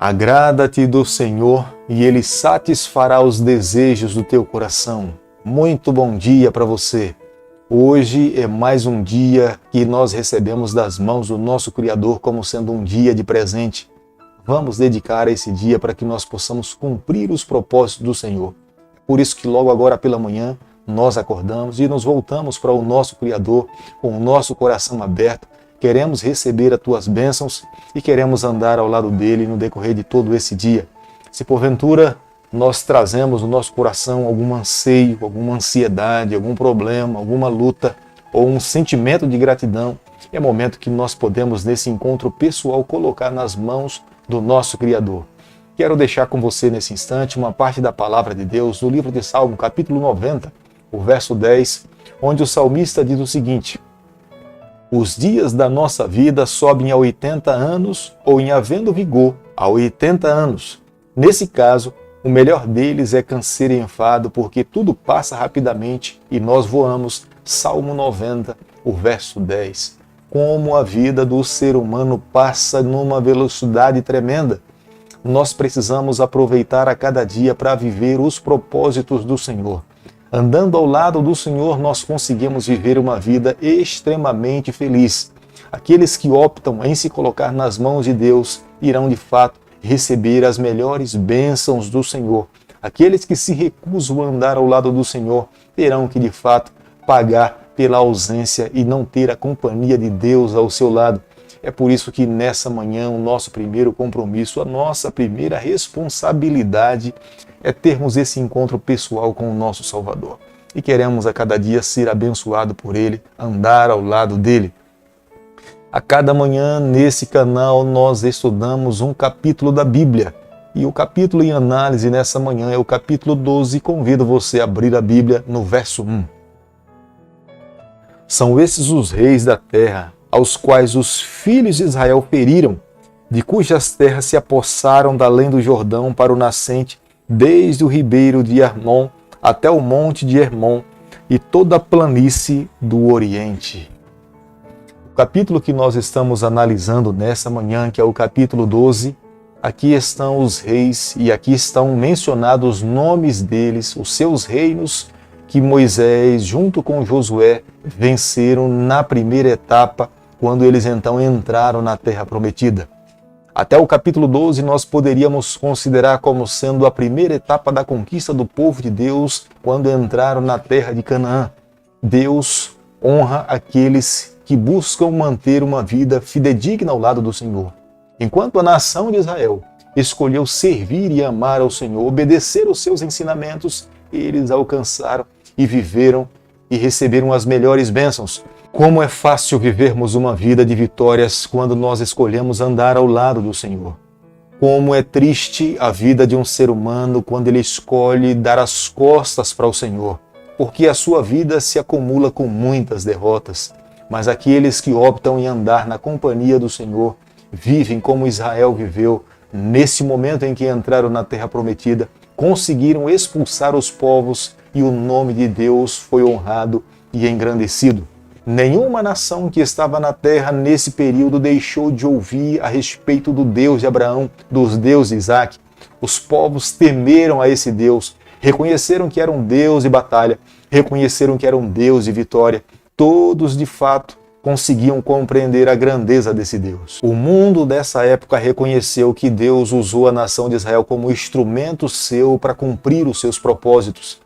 Agrada-te do Senhor e Ele satisfará os desejos do teu coração. Muito bom dia para você. Hoje é mais um dia que nós recebemos das mãos do nosso Criador como sendo um dia de presente. Vamos dedicar esse dia para que nós possamos cumprir os propósitos do Senhor. Por isso que logo agora pela manhã nós acordamos e nos voltamos para o nosso Criador com o nosso coração aberto. Queremos receber as tuas bênçãos e queremos andar ao lado dele no decorrer de todo esse dia. Se porventura nós trazemos no nosso coração algum anseio, alguma ansiedade, algum problema, alguma luta ou um sentimento de gratidão, é momento que nós podemos nesse encontro pessoal colocar nas mãos do nosso Criador. Quero deixar com você nesse instante uma parte da palavra de Deus no livro de Salmo, capítulo 90, o verso 10, onde o salmista diz o seguinte: os dias da nossa vida sobem a 80 anos ou, em havendo vigor, a 80 anos. Nesse caso, o melhor deles é canseiro e enfado, porque tudo passa rapidamente e nós voamos. Salmo 90, o verso 10. Como a vida do ser humano passa numa velocidade tremenda. Nós precisamos aproveitar a cada dia para viver os propósitos do Senhor. Andando ao lado do Senhor, nós conseguimos viver uma vida extremamente feliz. Aqueles que optam em se colocar nas mãos de Deus irão, de fato, receber as melhores bênçãos do Senhor. Aqueles que se recusam a andar ao lado do Senhor terão que, de fato, pagar pela ausência e não ter a companhia de Deus ao seu lado. É por isso que nessa manhã o nosso primeiro compromisso, a nossa primeira responsabilidade é termos esse encontro pessoal com o nosso Salvador. E queremos a cada dia ser abençoado por Ele, andar ao lado dEle. A cada manhã nesse canal nós estudamos um capítulo da Bíblia. E o capítulo em análise nessa manhã é o capítulo 12. Convido você a abrir a Bíblia no verso 1. São esses os reis da terra, aos quais os filhos de Israel feriram, de cujas terras se apossaram da além do Jordão para o nascente, desde o ribeiro de Hermon até o monte de Hermon e toda a planície do Oriente. O capítulo que nós estamos analisando nessa manhã, que é o capítulo 12, aqui estão os reis e aqui estão mencionados os nomes deles, os seus reinos que Moisés, junto com Josué, venceram na primeira etapa, quando eles então entraram na terra prometida. Até o capítulo 12 nós poderíamos considerar como sendo a primeira etapa da conquista do povo de Deus quando entraram na terra de Canaã. Deus honra aqueles que buscam manter uma vida fidedigna ao lado do Senhor. Enquanto a nação de Israel escolheu servir e amar ao Senhor, obedecer os seus ensinamentos, eles alcançaram e viveram e receberam as melhores bênçãos. Como é fácil vivermos uma vida de vitórias quando nós escolhemos andar ao lado do Senhor. Como é triste a vida de um ser humano quando ele escolhe dar as costas para o Senhor, porque a sua vida se acumula com muitas derrotas. Mas aqueles que optam em andar na companhia do Senhor vivem como Israel viveu nesse momento em que entraram na terra prometida, conseguiram expulsar os povos e o nome de Deus foi honrado e engrandecido. Nenhuma nação que estava na terra nesse período deixou de ouvir a respeito do Deus de Abraão, dos Deus de Isaac. Os povos temeram a esse Deus, reconheceram que era um Deus de batalha, reconheceram que era um Deus de vitória. Todos, de fato, conseguiam compreender a grandeza desse Deus. O mundo dessa época reconheceu que Deus usou a nação de Israel como instrumento seu para cumprir os seus propósitos.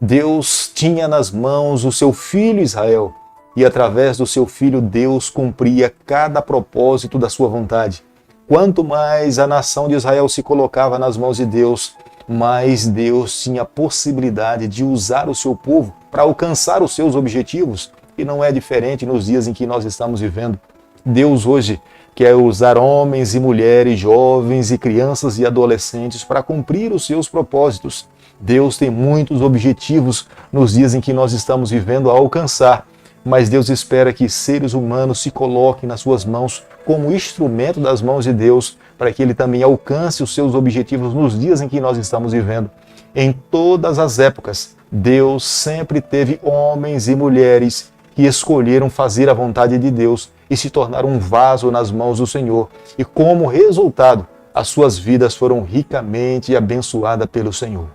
Deus tinha nas mãos o seu filho Israel, e através do seu filho Deus cumpria cada propósito da sua vontade. Quanto mais a nação de Israel se colocava nas mãos de Deus, mais Deus tinha a possibilidade de usar o seu povo para alcançar os seus objetivos. E não é diferente nos dias em que nós estamos vivendo. Deus hoje quer usar homens e mulheres, jovens e crianças e adolescentes para cumprir os seus propósitos. Deus tem muitos objetivos nos dias em que nós estamos vivendo a alcançar. Mas Deus espera que seres humanos se coloquem nas suas mãos como instrumento das mãos de Deus, para que Ele também alcance os seus objetivos nos dias em que nós estamos vivendo. Em todas as épocas, Deus sempre teve homens e mulheres que escolheram fazer a vontade de Deus e se tornar um vaso nas mãos do Senhor. E como resultado, as suas vidas foram ricamente abençoadas pelo Senhor.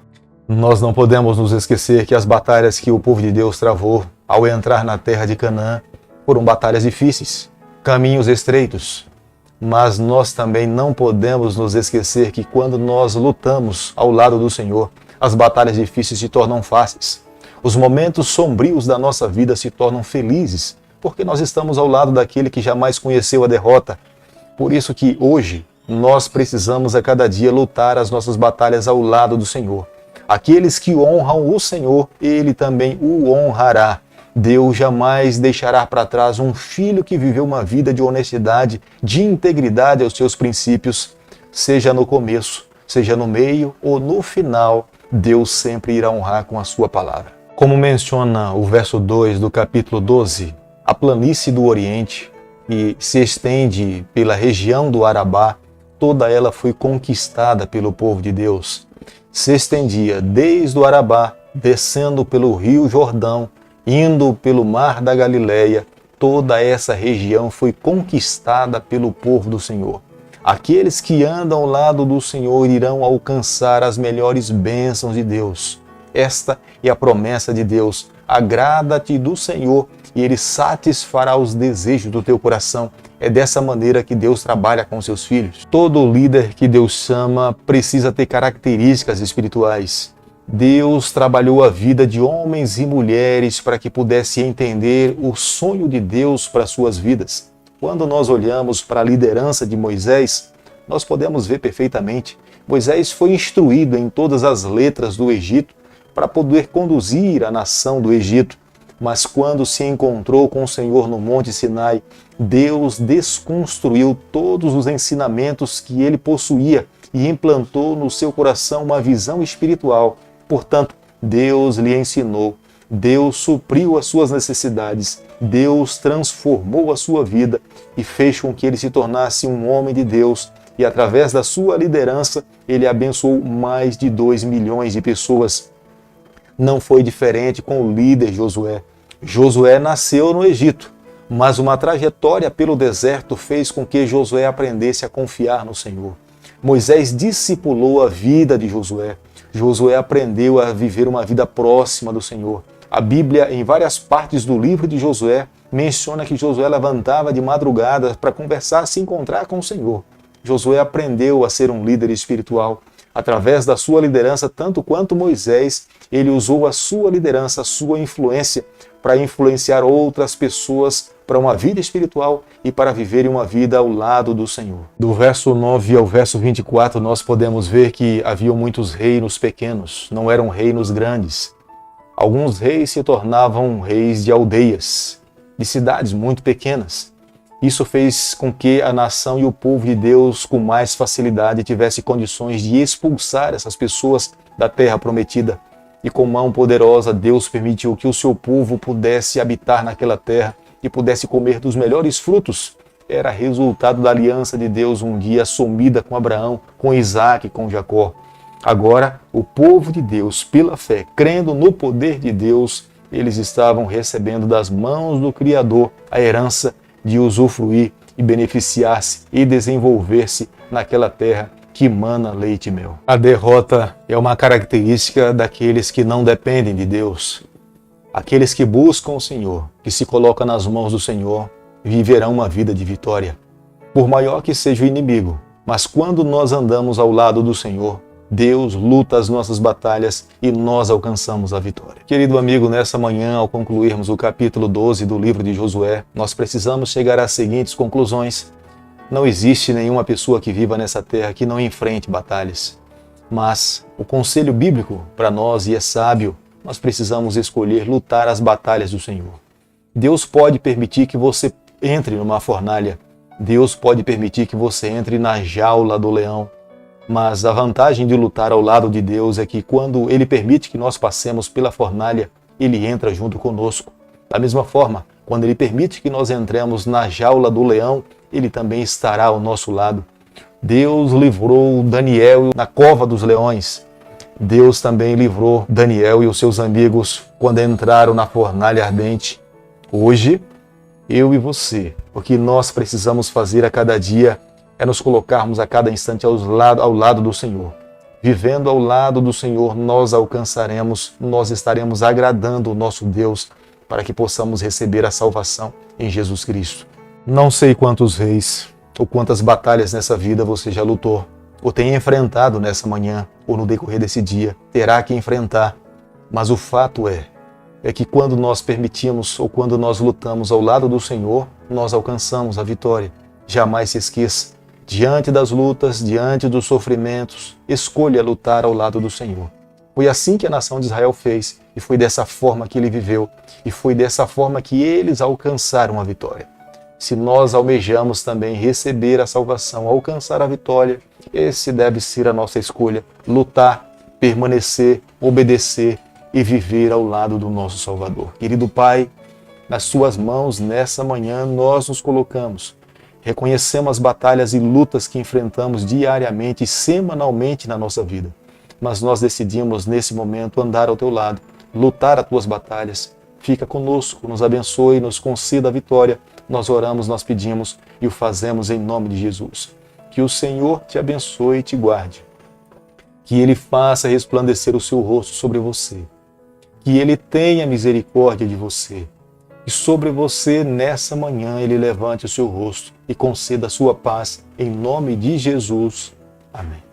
Nós não podemos nos esquecer que as batalhas que o povo de Deus travou ao entrar na terra de Canaã foram batalhas difíceis, caminhos estreitos. Mas nós também não podemos nos esquecer que quando nós lutamos ao lado do Senhor, as batalhas difíceis se tornam fáceis. Os momentos sombrios da nossa vida se tornam felizes, porque nós estamos ao lado daquele que jamais conheceu a derrota. Por isso que hoje nós precisamos a cada dia lutar as nossas batalhas ao lado do Senhor. Aqueles que honram o Senhor, Ele também o honrará. Deus jamais deixará para trás um filho que viveu uma vida de honestidade, de integridade aos seus princípios, seja no começo, seja no meio ou no final, Deus sempre irá honrar com a sua palavra. Como menciona o verso 2 do capítulo 12, a planície do Oriente, que se estende pela região do Arabá, toda ela foi conquistada pelo povo de Deus. Se estendia desde o Arabá, descendo pelo rio Jordão, indo pelo mar da Galileia, toda essa região foi conquistada pelo povo do Senhor. Aqueles que andam ao lado do Senhor irão alcançar as melhores bênçãos de Deus. Esta é a promessa de Deus. Agrada-te do Senhor e Ele satisfará os desejos do teu coração. É dessa maneira que Deus trabalha com seus filhos. Todo líder que Deus chama precisa ter características espirituais. Deus trabalhou a vida de homens e mulheres para que pudesse entender o sonho de Deus para suas vidas. Quando nós olhamos para a liderança de Moisés, nós podemos ver perfeitamente. Moisés foi instruído em todas as letras do Egito para poder conduzir a nação do Egito. Mas quando se encontrou com o Senhor no Monte Sinai, Deus desconstruiu todos os ensinamentos que ele possuía e implantou no seu coração uma visão espiritual. Portanto, Deus lhe ensinou, Deus supriu as suas necessidades, Deus transformou a sua vida e fez com que ele se tornasse um homem de Deus. E através da sua liderança, ele abençoou mais de 2 milhões de pessoas. Não foi diferente com o líder Josué. Josué nasceu no Egito, mas uma trajetória pelo deserto fez com que Josué aprendesse a confiar no Senhor. Moisés discipulou a vida de Josué. Josué aprendeu a viver uma vida próxima do Senhor. A Bíblia, em várias partes do livro de Josué, menciona que Josué levantava de madrugada para conversar, se encontrar com o Senhor. Josué aprendeu a ser um líder espiritual. Através da sua liderança, tanto quanto Moisés, ele usou a sua liderança, a sua influência, para influenciar outras pessoas para uma vida espiritual e para viverem uma vida ao lado do Senhor. Do verso 9 ao verso 24, nós podemos ver que haviam muitos reinos pequenos, não eram reinos grandes. Alguns reis se tornavam reis de aldeias, de cidades muito pequenas. Isso fez com que a nação e o povo de Deus, com mais facilidade, tivesse condições de expulsar essas pessoas da terra prometida. E com mão poderosa, Deus permitiu que o seu povo pudesse habitar naquela terra e pudesse comer dos melhores frutos. Era resultado da aliança de Deus um dia assumida com Abraão, com Isaac e com Jacó. Agora, o povo de Deus, pela fé, crendo no poder de Deus, eles estavam recebendo das mãos do Criador a herança de usufruir e beneficiar-se e desenvolver-se naquela terra que mana leite e mel. A derrota é uma característica daqueles que não dependem de Deus. Aqueles que buscam o Senhor, que se colocam nas mãos do Senhor, viverão uma vida de vitória. Por maior que seja o inimigo, mas quando nós andamos ao lado do Senhor, Deus luta as nossas batalhas e nós alcançamos a vitória. Querido amigo, nessa manhã, ao concluirmos o capítulo 12 do livro de Josué, nós precisamos chegar às seguintes conclusões. Não existe nenhuma pessoa que viva nessa terra que não enfrente batalhas. Mas o conselho bíblico para nós, e é sábio, nós precisamos escolher lutar as batalhas do Senhor. Deus pode permitir que você entre numa fornalha. Deus pode permitir que você entre na jaula do leão. Mas a vantagem de lutar ao lado de Deus é que quando Ele permite que nós passemos pela fornalha, Ele entra junto conosco. Da mesma forma, quando Ele permite que nós entremos na jaula do leão, Ele também estará ao nosso lado. Deus livrou Daniel na cova dos leões. Deus também livrou Daniel e os seus amigos quando entraram na fornalha ardente. Hoje, eu e você, o que nós precisamos fazer a cada dia é nos colocarmos a cada instante ao lado do Senhor. Vivendo ao lado do Senhor, nós alcançaremos, nós estaremos agradando o nosso Deus para que possamos receber a salvação em Jesus Cristo. Não sei quantos reis ou quantas batalhas nessa vida você já lutou, ou tem enfrentado nessa manhã, ou no decorrer desse dia, terá que enfrentar. Mas o fato é que quando nós permitimos ou quando nós lutamos ao lado do Senhor, nós alcançamos a vitória. Jamais se esqueça, diante das lutas, diante dos sofrimentos, escolha lutar ao lado do Senhor. Foi assim que a nação de Israel fez, e foi dessa forma que ele viveu, e foi dessa forma que eles alcançaram a vitória. Se nós almejamos também receber a salvação, alcançar a vitória, esse deve ser a nossa escolha: lutar, permanecer, obedecer e viver ao lado do nosso Salvador. Querido Pai, nas suas mãos nessa manhã nós nos colocamos. Reconhecemos as batalhas e lutas que enfrentamos diariamente e semanalmente na nossa vida. Mas nós decidimos nesse momento andar ao teu lado, lutar as tuas batalhas. Fica conosco, nos abençoe, nos conceda a vitória. Nós oramos, nós pedimos e o fazemos em nome de Jesus. Que o Senhor te abençoe e te guarde. Que Ele faça resplandecer o seu rosto sobre você. Que Ele tenha misericórdia de você. E sobre você, nessa manhã, Ele levante o seu rosto e conceda a sua paz. Em nome de Jesus. Amém.